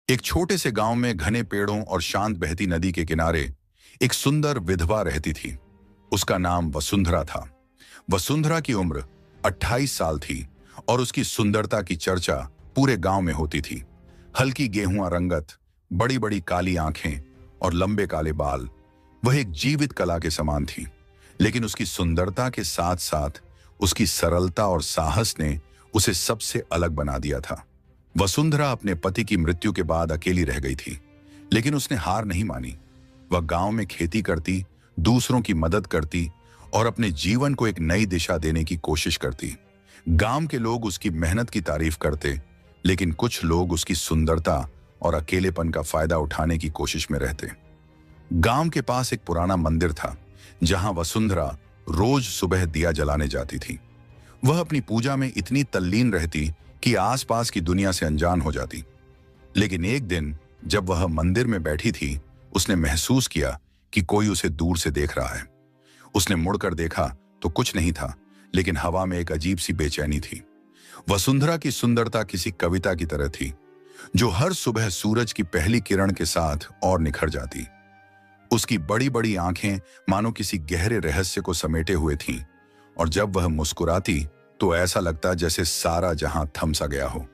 एक छोटे से गांव में घने पेड़ों और शांत बहती नदी के किनारे एक सुंदर विधवा रहती थी। उसका नाम वसुंधरा था। वसुंधरा की उम्र 28 साल थी और उसकी सुंदरता की चर्चा पूरे गांव में होती थी। हल्की गेहुआ रंगत, बड़ी बड़ी काली आंखें और लंबे काले बाल, वह एक जीवित कला के समान थी। लेकिन उसकी सुंदरता के साथ साथ उसकी सरलता और साहस ने उसे सबसे अलग बना दिया था। वसुंधरा अपने पति की मृत्यु के बाद अकेली रह गई थी, लेकिन उसने हार नहीं मानी। वह गांव में खेती करती, दूसरों की मदद करती और अपने जीवन को एक नई दिशा देने की कोशिश करती। गांव के लोग उसकी मेहनत की तारीफ करते, लेकिन कुछ लोग उसकी सुंदरता और अकेलेपन का फायदा उठाने की कोशिश में रहते। गांव के पास एक पुराना मंदिर था, जहां वसुंधरा रोज सुबह दिया जलाने जाती थी। वह अपनी पूजा में इतनी तल्लीन रहती कि आसपास की दुनिया से अनजान हो जाती। लेकिन एक दिन जब वह मंदिर में बैठी थी, उसने महसूस किया कि कोई उसे दूर से देख रहा है। उसने मुड़कर देखा तो कुछ नहीं था, लेकिन हवा में एक अजीब सी बेचैनी थी। वसुंधरा की सुंदरता किसी कविता की तरह थी, जो हर सुबह सूरज की पहली किरण के साथ और निखर जाती। उसकी बड़ी बड़ी आंखें मानो किसी गहरे रहस्य को समेटे हुए थीं, और जब वह मुस्कुराती तो ऐसा लगता जैसे सारा जहां थम सा गया हो।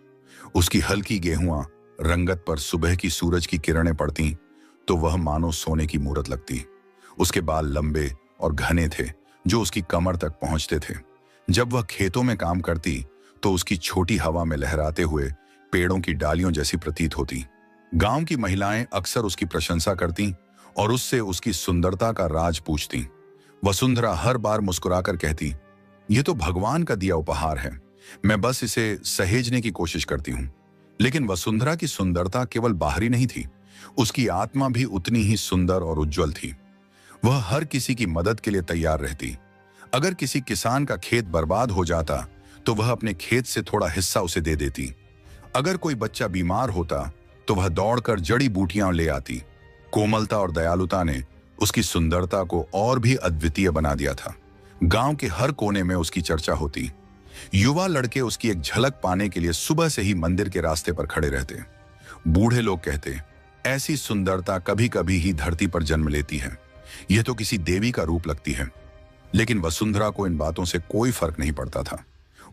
उसकी हल्की गेहुआ रंगत पर सुबह की सूरज की किरणें पड़ती तो वह मानो सोने की मूरत लगती। उसके बाल लंबे और घने थे, जो उसकी कमर तक पहुंचते थे। जब वह खेतों में काम करती तो उसकी छोटी हवा में लहराते हुए पेड़ों की डालियों जैसी प्रतीत होती। गांव की महिलाएं अक्सर उसकी प्रशंसा करती और उससे उसकी सुंदरता का राज पूछती। वसुंधरा हर बार मुस्कुराकर कहती, यह तो भगवान का दिया उपहार है, मैं बस इसे सहेजने की कोशिश करती हूँ। लेकिन वसुंधरा की सुंदरता केवल बाहरी नहीं थी, उसकी आत्मा भी उतनी ही सुंदर और उज्जवल थी। वह हर किसी की मदद के लिए तैयार रहती। अगर किसी किसान का खेत बर्बाद हो जाता तो वह अपने खेत से थोड़ा हिस्सा उसे दे देती। अगर कोई बच्चा बीमार होता तो वह दौड़कर जड़ी बूटियां ले आती। कोमलता और दयालुता ने उसकी सुंदरता को और भी अद्वितीय बना दिया था। गांव के हर कोने में उसकी चर्चा होती। युवा लड़के उसकी एक झलक पाने के लिए सुबह से ही मंदिर के रास्ते पर खड़े रहते। बूढ़े लोग कहते, ऐसी सुंदरता कभी कभी ही धरती पर जन्म लेती है, यह तो किसी देवी का रूप लगती है। लेकिन वसुंधरा को इन बातों से कोई फर्क नहीं पड़ता था।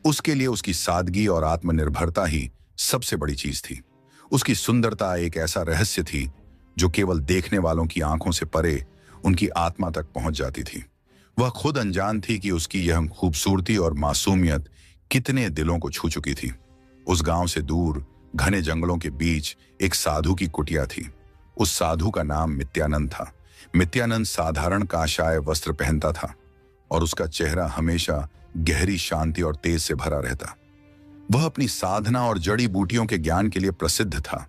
उसके लिए उसकी सादगी और आत्मनिर्भरता ही सबसे बड़ी चीज थी। उसकी सुंदरता एक ऐसा रहस्य थी जो केवल देखने वालों की आंखों से परे उनकी आत्मा तक पहुंच जाती थी। वह खुद अनजान थी कि उसकी यह खूबसूरती और मासूमियत कितने दिलों को छू चुकी थी। उस गांव से दूर घने जंगलों के बीच एक साधु की कुटिया थी। उस साधु का नाम मित्यानंद था। मित्यानंद साधारण काशाय वस्त्र पहनता था और उसका चेहरा हमेशा गहरी शांति और तेज से भरा रहता। वह अपनी साधना और जड़ी बूटियों के ज्ञान के लिए प्रसिद्ध था।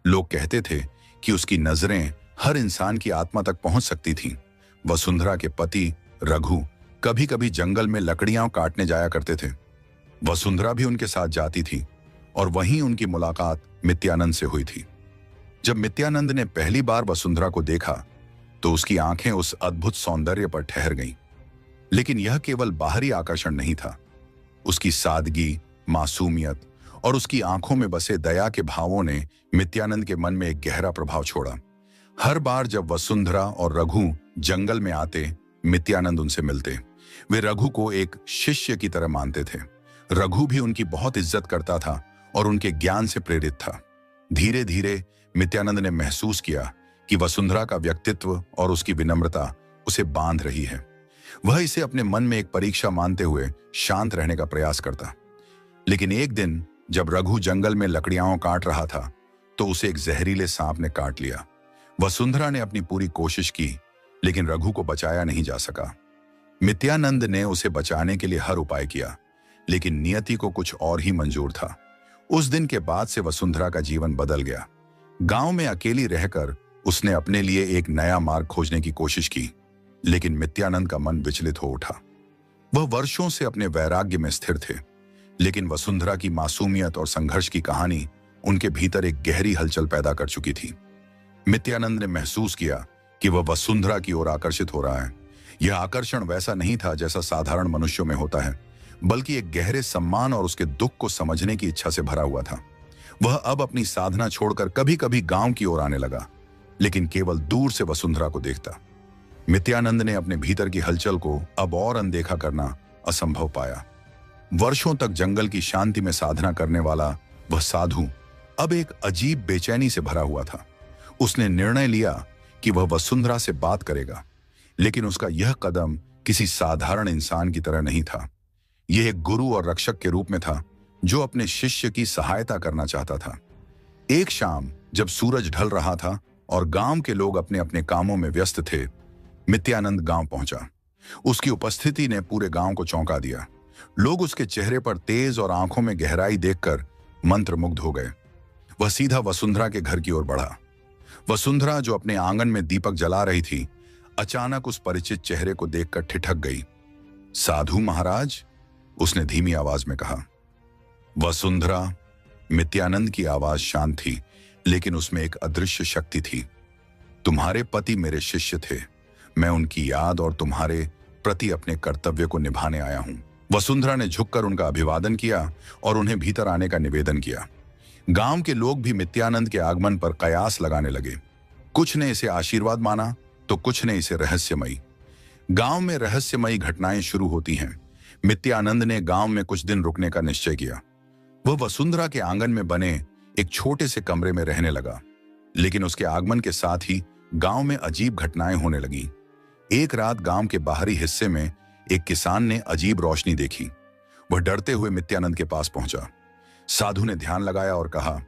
लोग कहते थे कि उसकी नजरें हर इंसान की आत्मा तक पहुंच सकती थीं। वसुंधरा के पति रघु कभी कभी जंगल में लकड़ियां काटने जाया करते थे। वसुंधरा भी उनके साथ जाती थी और वहीं उनकी मुलाकात मित्यानंद से हुई थी। जब मित्यानंद ने पहली बार वसुंधरा को देखा तो उसकी आंखें उस अद्भुत सौंदर्य पर ठहर गईं। लेकिन यह केवल बाहरी आकर्षण नहीं था। उसकी सादगी, मासूमियत और उसकी आंखों में बसे दया के भावों ने मित्यानंद के मन में एक गहरा प्रभाव छोड़ा। हर बार जब वसुंधरा और रघु जंगल में आते, मित्यानंद उनसे मिलते। वे रघु को एक शिष्य की तरह मानते थे। रघु भी उनकी बहुत इज्जत करता था और उनके ज्ञान से प्रेरित था। धीरे धीरे मित्यानंद ने महसूस किया कि वसुंधरा का व्यक्तित्व और उसकी विनम्रता उसे बांध रही है। वह इसे अपने मन में एक परीक्षा मानते हुए शांत रहने का प्रयास करता। लेकिन एक दिन जब रघु जंगल में लकड़ियां काट रहा था तो उसे एक जहरीले सांप ने काट लिया। वसुंधरा ने अपनी पूरी कोशिश की, लेकिन रघु को बचाया नहीं जा सका। मित्यानंद ने उसे बचाने के लिए हर उपाय किया, लेकिन नियति को कुछ और ही मंजूर था। उस दिन के बाद से वसुंधरा का जीवन बदल गया। गांव में अकेली रहकर उसने अपने लिए एक नया मार्ग खोजने की कोशिश की, लेकिन मित्यानंद का मन विचलित हो उठा। वह वर्षों से अपने वैराग्य में स्थिर थे, लेकिन वसुंधरा की मासूमियत और संघर्ष की कहानी उनके भीतर एक गहरी हलचल पैदा कर चुकी थी। मित्यानंद ने महसूस किया कि वह वसुंधरा की ओर आकर्षित हो रहा है। यह आकर्षण वैसा नहीं था जैसा साधारण मनुष्यों में होता है, बल्कि एक गहरे सम्मान और उसके दुख को समझने की इच्छा से भरा हुआ था। वह अब अपनी साधना छोड़कर कभी कभी गांव की ओर आने लगा, लेकिन केवल दूर से वसुंधरा को देखता। नित्यानंद ने अपने भीतर की हलचल को अब और अनदेखा करना असंभव पाया। वर्षों तक जंगल की शांति में साधना करने वाला वह साधु अब एक अजीब बेचैनी से भरा हुआ था। उसने निर्णय लिया कि वह वसुंधरा से बात करेगा, लेकिन उसका यह कदम किसी साधारण इंसान की तरह नहीं था। यह एक गुरु और रक्षक के रूप में था, जो अपने शिष्य की सहायता करना चाहता था। एक शाम जब सूरज ढल रहा था और गांव के लोग अपने अपने कामों में व्यस्त थे, नित्यानंद गांव पहुंचा। उसकी उपस्थिति ने पूरे गांव को चौंका दिया। लोग उसके चेहरे पर तेज और आंखों में गहराई देखकर मंत्रमुग्ध हो गए। वह सीधा वसुंधरा के घर की ओर बढ़ा। वसुंधरा, जो अपने आंगन में दीपक जला रही थी, अचानक उस परिचित चेहरे को देखकर ठिठक गई। साधु महाराज, उसने धीमी आवाज में कहा। वसुंधरा, नित्यानंद की आवाज शांत थी, लेकिन उसमें एक अदृश्य शक्ति थी। तुम्हारे पति मेरे शिष्य थे। मैं उनकी याद और तुम्हारे प्रति अपने कर्तव्य को निभाने आया हूं। वसुंधरा ने झुककर उनका अभिवादन किया और उन्हें भीतर आने का निवेदन किया। गांव के लोग भी नित्यानंद के आगमन पर कयास लगाने लगे। कुछ ने इसे आशीर्वाद माना तो कुछ ने इसे रहस्यमयी। गांव में रहस्यमयी घटनाएं शुरू होती हैं। नित्यानंद ने गांव में कुछ दिन रुकने का निश्चय किया। वह वसुंधरा के आंगन में बने एक छोटे से कमरे में रहने लगा, लेकिन उसके आगमन के साथ ही गांव में अजीब घटनाएं होने लगी। एक रात गांव के बाहरी हिस्से में एक किसान ने अजीब रोशनी देखी। वह डरते हुए नित्यानंद के पास पहुंचा। साधु ने ध्यान लगाया और कहा,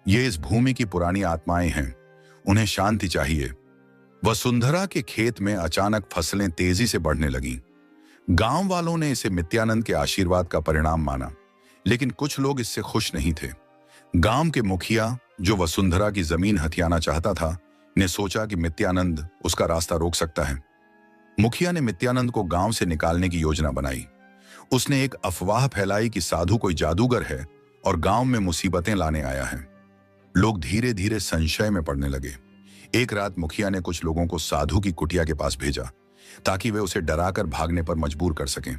ये इस भूमि की पुरानी आत्माएं हैं, उन्हें शांति चाहिए। वसुंधरा के खेत में अचानक फसलें तेजी से बढ़ने लगीं। गांव वालों ने इसे नित्यानंद के आशीर्वाद का परिणाम माना, लेकिन कुछ लोग इससे खुश नहीं थे। गांव के मुखिया, जो वसुंधरा की जमीन हथियाना चाहता था, ने सोचा कि नित्यानंद उसका रास्ता रोक सकता है। मुखिया ने नित्यानंद को गांव से निकालने की योजना बनाई। उसने एक अफवाह फैलाई कि साधु कोई जादूगर है और गांव में मुसीबतें लाने आया है। लोग धीरे धीरे संशय में पड़ने लगे। एक रात मुखिया ने कुछ लोगों को साधु की कुटिया के पास भेजा, ताकि वे उसे डराकर भागने पर मजबूर कर सकें।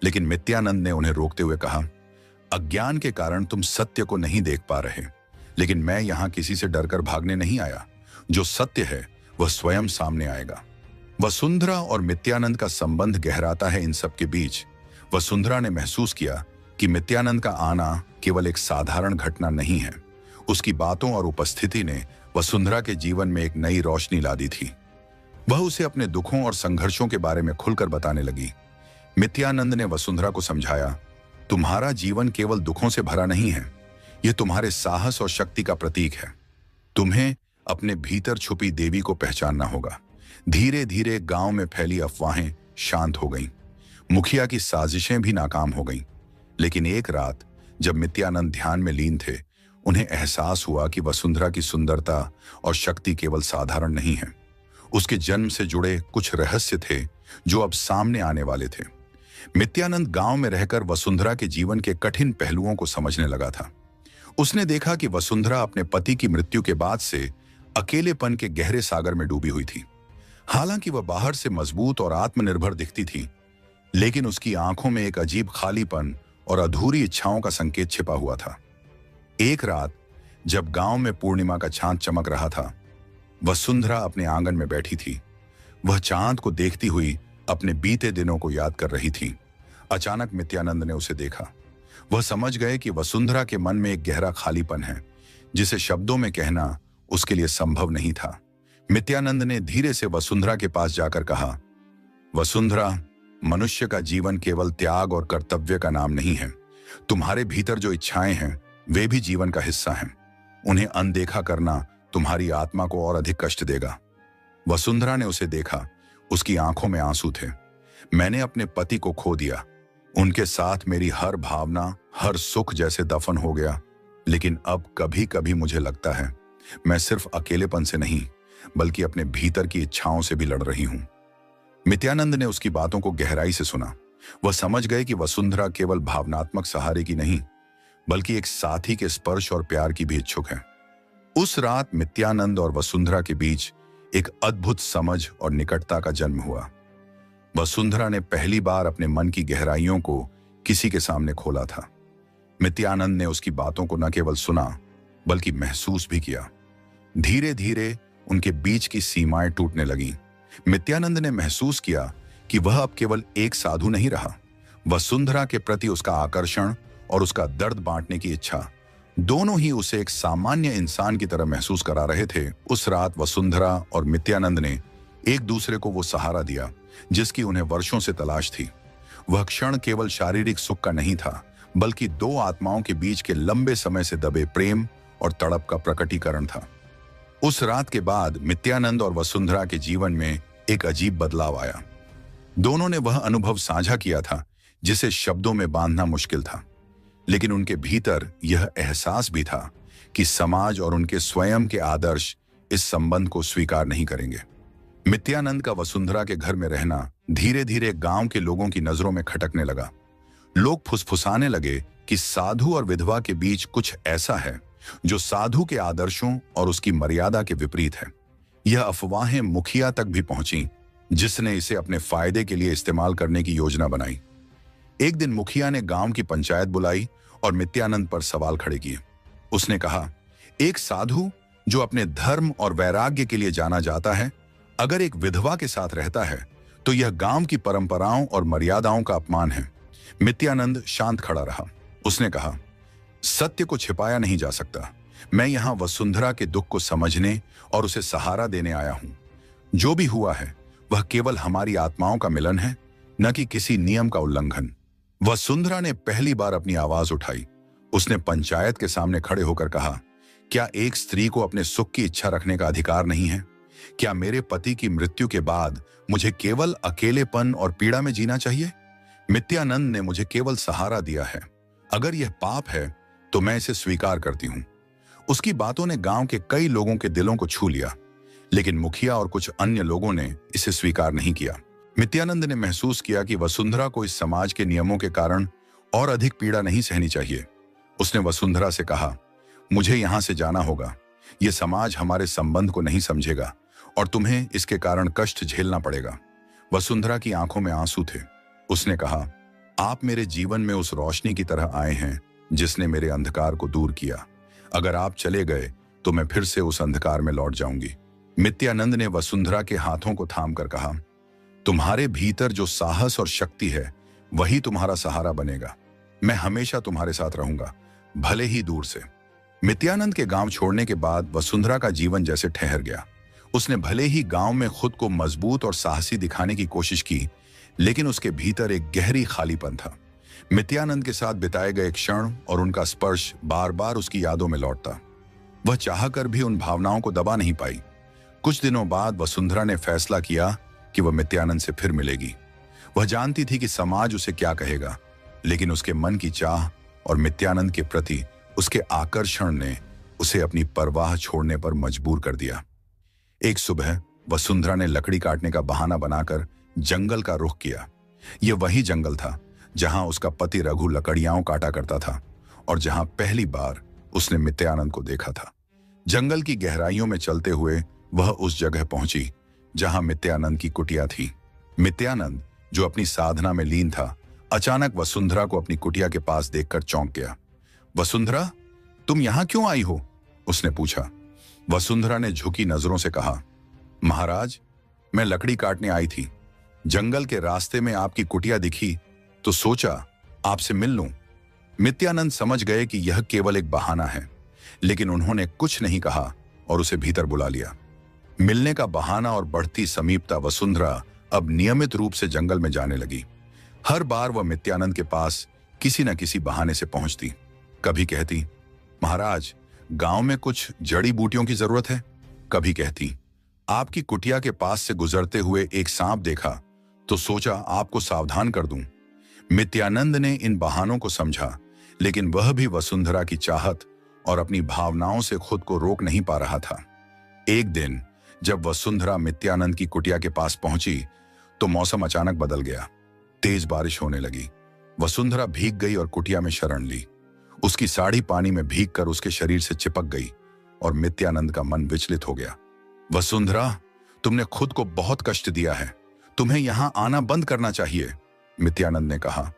लेकिन नित्यानंद ने उन्हें रोकते हुए कहा, अज्ञान के कारण तुम सत्य को नहीं देख पा रहे, लेकिन मैं यहां किसी से डरकर भागने नहीं आया। जो सत्य है वह स्वयं सामने आएगा। वसुंधरा और नित्यानंद का संबंध गहराता है। इन सब के बीच वसुंधरा ने महसूस किया कि नित्यानंद का आना केवल एक साधारण घटना नहीं है। उसकी बातों और उपस्थिति ने वसुंधरा के जीवन में एक नई रोशनी ला दी थी। वह उसे अपने दुखों और संघर्षों के बारे में खुलकर बताने लगी। नित्यानंद ने वसुंधरा को समझाया, तुम्हारा जीवन केवल दुखों से भरा नहीं है, यह तुम्हारे साहस और शक्ति का प्रतीक है। तुम्हें अपने भीतर छुपी देवी को पहचानना होगा। धीरे धीरे गांव में फैली अफवाहें शांत हो गईं। मुखिया की साजिशें भी नाकाम हो गईं। लेकिन एक रात जब नित्यानंद ध्यान में लीन थे, उन्हें एहसास हुआ कि वसुंधरा की सुंदरता और शक्ति केवल साधारण नहीं है। उसके जन्म से जुड़े कुछ रहस्य थे जो अब सामने आने वाले थे। नित्यानंद गांव में रहकर वसुंधरा के जीवन के कठिन पहलुओं को समझने लगा था। उसने देखा कि वसुंधरा अपने पति की मृत्यु के बाद से अकेलेपन के गहरे सागर में डूबी हुई थी। हालांकि वह बाहर से मजबूत और आत्मनिर्भर दिखती थी, लेकिन उसकी आंखों में एक अजीब खालीपन और अधूरी इच्छाओं का संकेत छिपा हुआ था। एक रात जब गांव में पूर्णिमा का चांद चमक रहा था, वसुंधरा अपने आंगन में बैठी थी। वह चांद को देखती हुई अपने बीते दिनों को याद कर रही थी। अचानक नित्यानंद ने उसे देखा। वह समझ गए कि वसुंधरा के मन में एक गहरा खालीपन है, जिसे शब्दों में कहना उसके लिए संभव नहीं था। नित्यानंद ने धीरे से वसुंधरा के पास जाकर कहा, वसुंधरा, मनुष्य का जीवन केवल त्याग और कर्तव्य का नाम नहीं है। तुम्हारे भीतर जो इच्छाएं हैं वे भी जीवन का हिस्सा हैं। उन्हें अनदेखा करना तुम्हारी आत्मा को और अधिक कष्ट देगा। वसुंधरा ने उसे देखा। उसकी आंखों में आंसू थे। मैंने अपने पति को खो दिया। उनके साथ मेरी हर भावना, हर सुख जैसे दफन हो गया। लेकिन अब कभी कभी मुझे लगता है मैं सिर्फ अकेलेपन से नहीं, बल्कि अपने भीतर की इच्छाओं से भी लड़ रही हूं। नित्यानंद ने उसकी बातों को गहराई से सुना। वह समझ गए कि वसुंधरा केवल भावनात्मक सहारे की नहीं, बल्कि एक साथी के स्पर्श और प्यार की भी इच्छुक है। उस रात नित्यानंद और वसुंधरा के बीच एक अद्भुत समझ और निकटता का जन्म हुआ। वसुंधरा ने पहली बार अपने मन की गहराइयों को किसी के सामने खोला था। नित्यानंद ने उसकी बातों को न केवल सुना, बल्कि महसूस भी किया। धीरे धीरे उनके बीच की सीमाएं टूटने लगीं। नित्यानंद ने महसूस किया कि वह अब केवल एक साधु नहीं रहा। वसुंधरा के प्रति उसका आकर्षण और उसका दर्द बांटने की इच्छा, दोनों ही उसे एक सामान्य इंसान की तरह महसूस करा रहे थे। उस रात वसुंधरा और नित्यानंद ने एक दूसरे को वो सहारा दिया जिसकी उन्हें वर्षों से तलाश थी। वह क्षण केवल शारीरिक सुख का नहीं था, बल्कि दो आत्माओं के बीच के लंबे समय से दबे प्रेम और तड़प का प्रकटीकरण था। उस रात के बाद नित्यानंद और वसुंधरा के जीवन में एक अजीब बदलाव आया। दोनों ने वह अनुभव साझा किया था जिसे शब्दों में बांधना मुश्किल था, लेकिन उनके भीतर यह एहसास भी था कि समाज और उनके स्वयं के आदर्श इस संबंध को स्वीकार नहीं करेंगे। नित्यानंद का वसुंधरा के घर में रहना धीरे धीरे गांव के लोगों की नजरों में खटकने लगा। लोग फुसफुसाने लगे कि साधु और विधवा के बीच कुछ ऐसा है जो साधु के आदर्शों और उसकी मर्यादा के विपरीत है। यह अफवाहें मुखिया तक भी पहुंची, जिसने इसे अपने फायदे के लिए इस्तेमाल करने की योजना बनाई। एक दिन मुखिया ने गांव की पंचायत बुलाई और नित्यानंद पर सवाल खड़े किए। उसने कहा, एक साधु जो अपने धर्म और वैराग्य के लिए जाना जाता है, अगर एक विधवा के साथ रहता है तो यह गांव की परंपराओं और मर्यादाओं का अपमान है। नित्यानंद शांत खड़ा रहा। उसने कहा, सत्य को छिपाया नहीं जा सकता। मैं यहां वसुंधरा के दुख को समझने और उसे सहारा देने आया हूं। जो भी हुआ है वह केवल हमारी आत्माओं का मिलन है, न कि किसी नियम का उल्लंघन। वसुंधरा ने पहली बार अपनी आवाज उठाई। उसने पंचायत के सामने खड़े होकर कहा, क्या एक स्त्री को अपने सुख की इच्छा रखने का अधिकार नहीं है? क्या मेरे पति की मृत्यु के बाद मुझे केवल अकेलेपन और पीड़ा में जीना चाहिए? नित्यानंद ने मुझे केवल सहारा दिया है। अगर यह पाप है तो मैं इसे स्वीकार करती हूं। उसकी बातों ने गांव के कई लोगों के दिलों को छू लिया, लेकिन मुखिया और कुछ अन्य लोगों ने इसे स्वीकार नहीं किया। नित्यानंद ने महसूस किया कि वसुंधरा को इस समाज के नियमों के कारण और अधिक पीड़ा नहीं सहनी चाहिए। उसने वसुंधरा से कहा, मुझे यहां से जाना होगा। यह समाज हमारे संबंध को नहीं समझेगा और तुम्हें इसके कारण कष्ट झेलना पड़ेगा। वसुंधरा की आंखों में आंसू थे। उसने कहा, आप मेरे जीवन में उस रोशनी की तरह आए हैं जिसने मेरे अंधकार को दूर किया। अगर आप चले गए तो मैं फिर से उस अंधकार में लौट जाऊंगी। नित्यानंद ने वसुंधरा के हाथों को थामकर कहा, तुम्हारे भीतर जो साहस और शक्ति है वही तुम्हारा सहारा बनेगा। मैं हमेशा तुम्हारे साथ रहूंगा, भले ही दूर से। नित्यानंद के गांव छोड़ने के बाद वसुंधरा का जीवन जैसे ठहर गया। उसने भले ही गांव में खुद को मजबूत और साहसी दिखाने की कोशिश की, लेकिन उसके भीतर एक गहरी खालीपन था। नित्यानंद के साथ बिताए गए क्षण और उनका स्पर्श बार बार उसकी यादों में लौटता। वह चाहकर भी उन भावनाओं को दबा नहीं पाई। कुछ दिनों बाद वसुंधरा ने फैसला किया कि वह नित्यानंद से फिर मिलेगी। वह जानती थी कि समाज उसे क्या कहेगा, लेकिन उसके मन की चाह और नित्यानंद के प्रति उसके आकर्षण ने उसे अपनी परवाह छोड़ने पर मजबूर कर दिया। एक सुबह वसुंधरा ने लकड़ी काटने का बहाना बनाकर जंगल का रुख किया। यह वही जंगल था जहां उसका पति रघु लकड़ियां काटा करता था और जहां पहली बार उसने नित्यानंद को देखा था। जंगल की गहराइयों में चलते हुए वह उस जगह पहुंची जहां नित्यानंद की कुटिया थी। नित्यानंद, जो अपनी साधना में लीन था, अचानक वसुंधरा को अपनी कुटिया के पास देखकर चौंक गया। वसुंधरा, तुम यहां क्यों आई हो? उसने पूछा। वसुंधरा ने झुकी नजरों से कहा, महाराज, मैं लकड़ी काटने आई थी। जंगल के रास्ते में आपकी कुटिया दिखी तो सोचा आपसे मिल लूं। नित्यानंद समझ गए कि यह केवल एक बहाना है, लेकिन उन्होंने कुछ नहीं कहा और उसे भीतर बुला लिया। मिलने का बहाना और बढ़ती समीपता वसुंधरा अब नियमित रूप से जंगल में जाने लगी। हर बार वह नित्यानंद के पास किसी न किसी बहाने से पहुंचती। कभी कहती, महाराज, गांव में कुछ जड़ी बूटियों की जरूरत है। कभी कहती, आपकी कुटिया के पास से गुजरते हुए एक सांप देखा तो सोचा आपको सावधान कर दूं। नित्यानंद ने इन बहानों को समझा, लेकिन वह भी वसुंधरा की चाहत और अपनी भावनाओं से खुद को रोक नहीं पा रहा था। एक दिन जब वसुंधरा नित्यानंद की कुटिया के पास पहुंची तो मौसम अचानक बदल गया। तेज बारिश होने लगी। वसुंधरा भीग गई और कुटिया में शरण ली। उसकी साड़ी पानी में भीगकर उसके शरीर से चिपक गई और नित्यानंद का मन विचलित हो गया। वसुंधरा, तुमने खुद को बहुत कष्ट दिया है। तुम्हें यहां आना बंद करना चाहिए, नित्यानंद ने कहा,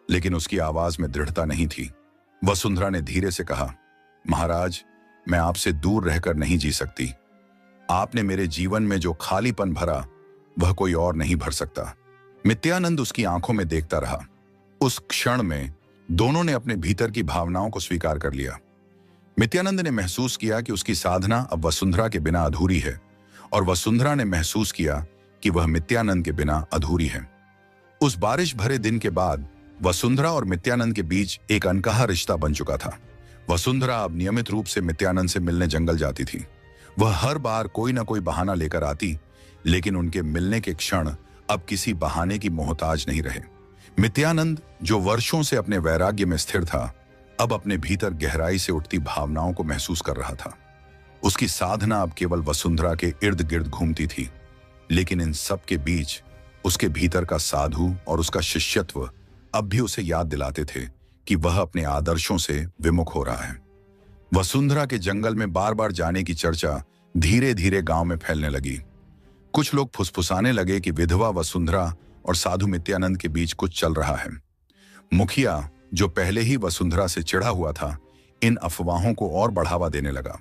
लेकिन उसकी आवाज में दृढ़ता नहीं थी। वसुंधरा ने धीरे से कहा, महाराज, मैं आपसे दूर रहकर नहीं जी सकती। आपने मेरे जीवन में जो खालीपन भरा वह कोई और नहीं भर सकता। मित्यानंद उसकी आंखों में देखता रहा। उस क्षण में दोनों ने अपने भीतर की भावनाओं को स्वीकार कर लिया। मित्यानंद ने महसूस किया कि उसकी साधना अब वसुंधरा के बिना अधूरी है, और वसुंधरा ने महसूस किया कि वह मित्यानंद के बिना अधूरी है। उस बारिश भरे दिन के बाद वसुंधरा और मित्यानंद के बीच एक अनकहा रिश्ता बन चुका था। वसुंधरा अब नियमित रूप से मित्यानंद से मिलने जंगल जाती थी। वह हर बार कोई ना कोई बहाना लेकर आती, लेकिन उनके मिलने के क्षण अब किसी बहाने की मोहताज नहीं रहे। मित्यानंद, जो वर्षों से अपने वैराग्य में स्थिर था, अब अपने भीतर गहराई से उठती भावनाओं को महसूस कर रहा था। उसकी साधना अब केवल वसुंधरा के इर्द गिर्द घूमती थी, लेकिन इन सब के बीच उसके भीतर का साधु और उसका शिष्यत्व अब भी उसे याद दिलाते थे कि वह अपने आदर्शों से विमुख हो रहा है। वसुंधरा के जंगल में बार बार जाने की चर्चा धीरे धीरे गांव में फैलने लगी। कुछ लोग फुसफुसाने लगे कि विधवा वसुंधरा और साधु मित्यानंद के बीच कुछ चल रहा है। मुखिया, जो पहले ही वसुंधरा से चिढ़ा हुआ था, इन अफवाहों को और बढ़ावा देने लगा।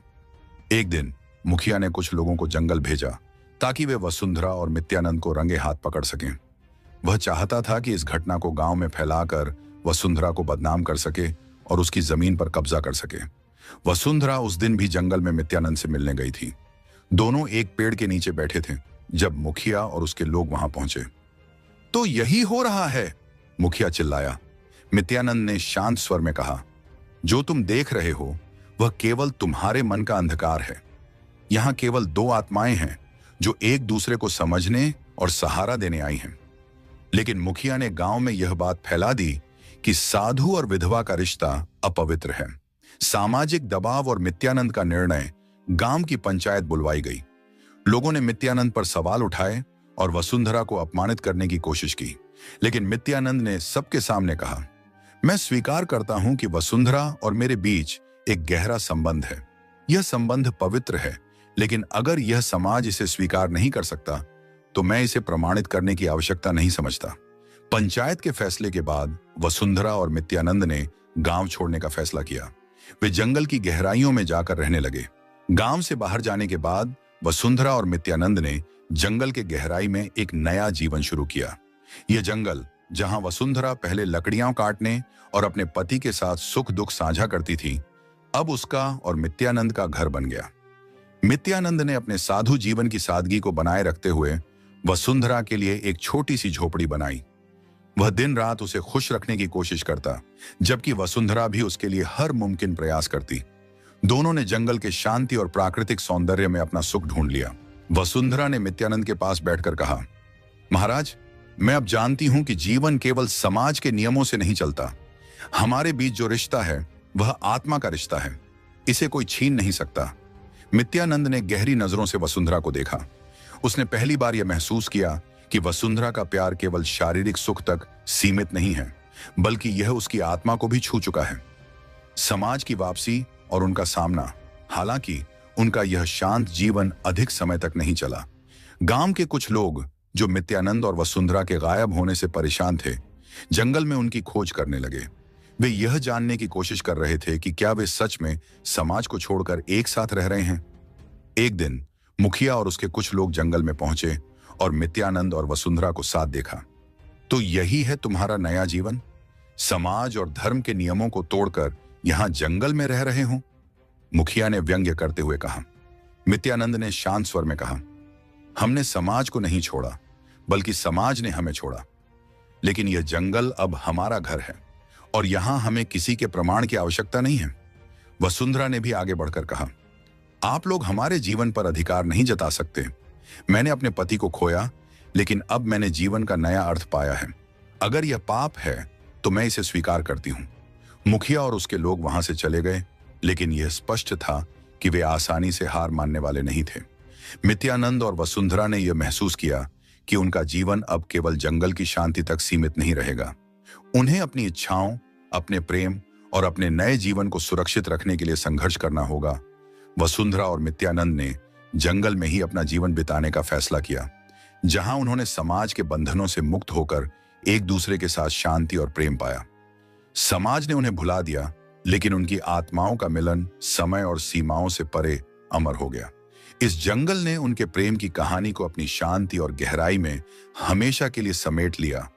एक दिन मुखिया ने कुछ लोगों को जंगल भेजा ताकि वे वसुंधरा और मित्यानंद को रंगे हाथ पकड़ सकें। वह चाहता था कि इस घटना को गांव में फैलाकर वसुंधरा को बदनाम कर सके और उसकी जमीन पर कब्जा कर सके। वसुंधरा उस दिन भी जंगल में मित्यानंद से मिलने गई थी। दोनों एक पेड़ के नीचे बैठे थे जब मुखिया और उसके लोग वहां पहुंचे। तो यही हो रहा है, मुखिया चिल्लाया। मित्यानंद ने शांत स्वर में कहा, जो तुम देख रहे हो वह केवल तुम्हारे मन का अंधकार है। यहां केवल दो आत्माएं हैं जो एक दूसरे को समझने और सहारा देने आई हैं। लेकिन मुखिया ने गांव में यह बात फैला दी कि साधु और विधवा का रिश्ता अपवित्र है। सामाजिक दबाव और मित्यानंद का निर्णय, गांव की पंचायत बुलवाई गई। लोगों ने मित्यानंद पर सवाल उठाए और वसुंधरा को अपमानित करने की कोशिश की, लेकिन मित्यानंद ने सबके सामने कहा, मैं स्वीकार करता हूं कि वसुंधरा और मेरे बीच एक गहरा संबंध है। यह संबंध पवित्र है, लेकिन अगर यह समाज इसे स्वीकार नहीं कर सकता तो मैं इसे प्रमाणित करने की आवश्यकता नहीं समझता। पंचायत के फैसले के बाद वसुंधरा और मित्यानंद ने गांव छोड़ने का फैसला किया। वे जंगल की गहराइयों में जाकर रहने लगे। गांव से बाहर जाने के बाद वसुंधरा और मित्यानंद ने जंगल के गहराई में एक नया जीवन शुरू किया। यह जंगल, जहां वसुंधरा पहले लकड़ियां काटने और अपने पति के साथ सुख दुख साझा करती थी, अब उसका और मित्यानंद का घर बन गया। मित्यानंद ने अपने साधु जीवन की सादगी को बनाए रखते हुए वसुंधरा के लिए एक छोटी सी झोपड़ी बनाई। वह दिन रात उसे खुश रखने की कोशिश करता, जबकि वसुंधरा भी उसके लिए हर मुमकिन प्रयास करती। दोनों ने जंगल के शांति और प्राकृतिक सौंदर्य में अपना सुख ढूंढ लिया। वसुंधरा ने मित्यानंद के पास बैठकर कहा, महाराज, मैं अब जानती हूं कि जीवन केवल समाज के नियमों से नहीं चलता। हमारे बीच जो रिश्ता है वह आत्मा का रिश्ता है, इसे कोई छीन नहीं सकता। मित्यानंद ने गहरी नजरों से वसुंधरा को देखा। उसने पहली बार यह महसूस किया कि वसुंधरा का प्यार केवल शारीरिक सुख तक सीमित नहीं है, बल्कि यह उसकी आत्मा को भी छू चुका है। समाज की वापसी और उनका सामना, हालांकि उनका यह शांत जीवन अधिक समय तक नहीं चला। गांव के कुछ लोग, जो मित्यानंद और वसुंधरा के गायब होने से परेशान थे, जंगल में उनकी खोज करने लगे। वे यह जानने की कोशिश कर रहे थे कि क्या वे सच में समाज को छोड़कर एक साथ रह रहे हैं। एक दिन मुखिया और उसके कुछ लोग जंगल में पहुंचे और मित्यानंद और वसुंधरा को साथ देखा। तो यही है तुम्हारा नया जीवन? समाज और धर्म के नियमों को तोड़कर यहां जंगल में रह रहे हो? मुखिया ने व्यंग्य करते हुए कहा। मित्यानंद ने शांत स्वर में कहा, हमने समाज को नहीं छोड़ा, बल्कि समाज ने हमें छोड़ा। लेकिन यह जंगल अब हमारा घर है और यहां हमें किसी के प्रमाण की आवश्यकता नहीं है। वसुंधरा ने भी आगे बढ़कर कहा, आप लोग हमारे जीवन पर अधिकार नहीं जता सकते। मैंने अपने पति को खोया, लेकिन अब मैंने जीवन का नया अर्थ पाया है। अगर यह पाप है तो मैं इसे स्वीकार करती हूं। मुखिया और उसके लोग वहां से चले गए, लेकिन यह स्पष्ट था कि वे आसानी से हार मानने वाले नहीं थे। मित्यानंद और वसुंधरा ने यह महसूस किया कि उनका जीवन अब केवल जंगल की शांति तक सीमित नहीं रहेगा। उन्हें अपनी इच्छाओं, अपने प्रेम और अपने नए जीवन को सुरक्षित रखने के लिए संघर्ष करना होगा। वसुंधरा और मित्यानंद ने जंगल में ही अपना जीवन बिताने का फैसला किया, जहां उन्होंने समाज के बंधनों से मुक्त होकर एक दूसरे के साथ शांति और प्रेम पाया। समाज ने उन्हें भुला दिया, लेकिन उनकी आत्माओं का मिलन समय और सीमाओं से परे अमर हो गया। इस जंगल ने उनके प्रेम की कहानी को अपनी शांति और गहराई में हमेशा के लिए समेट लिया